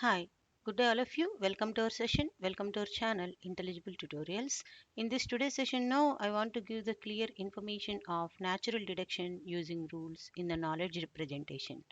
Hi, good day all of you. Welcome to our session. Welcome to our channel Intelligible Tutorials. In this today's session now I want to give the clear information of natural deduction using rules in the knowledge representation.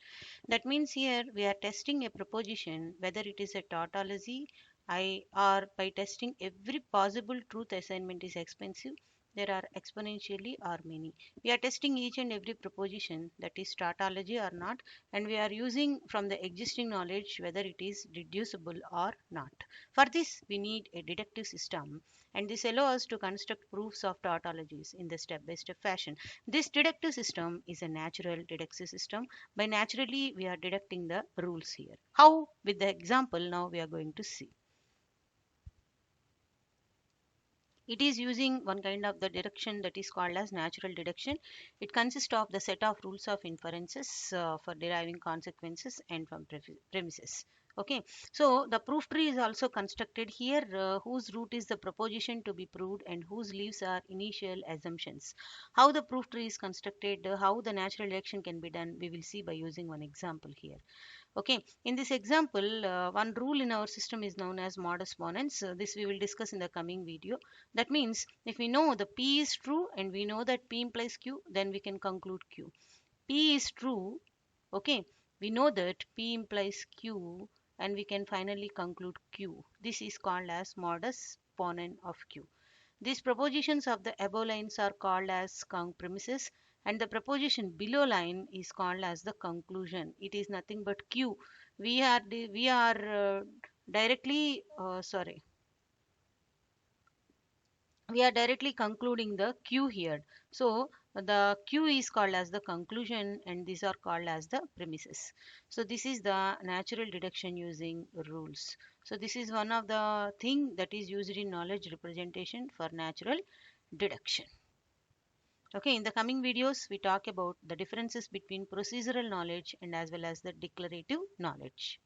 That means here we are testing a proposition whether it is a tautology or by testing every possible truth assignment is expensive. There are exponentially or many. We are testing each and every proposition that is tautology or not, and we are using from the existing knowledge whether it is reducible or not. For this, we need a deductive system, and this allows us to construct proofs of tautologies in the step by step fashion. This deductive system is a natural deductive system. By naturally, we are deducting the rules here. How? With the example, now we are going to see. It is using one kind of the deduction that is called as natural deduction. It consists of the set of rules of inferences for deriving consequences and from premises. Okay, so the proof tree is also constructed here, whose root is the proposition to be proved and whose leaves are initial assumptions. How the proof tree is constructed, how the natural deduction can be done, we will see by using one example here. Okay, in this example, one rule in our system is known as modus ponens. This we will discuss in the coming video. That means if we know the P is true and we know that P implies Q, then we can conclude Q. P is true, okay, we know that P implies Q and we can finally conclude Q. This is called as modus ponens of Q. These propositions of the above lines are called as premises, and the proposition below line is called as the conclusion. It is nothing but Q. We are directly sorry we are directly concluding the Q here. So the Q is called as the conclusion and these are called as the premises. So this is the natural deduction using rules. So this is one of the thing that is used in knowledge representation for natural deduction. Okay, in the coming videos we talk about the differences between procedural knowledge and as well as the declarative knowledge.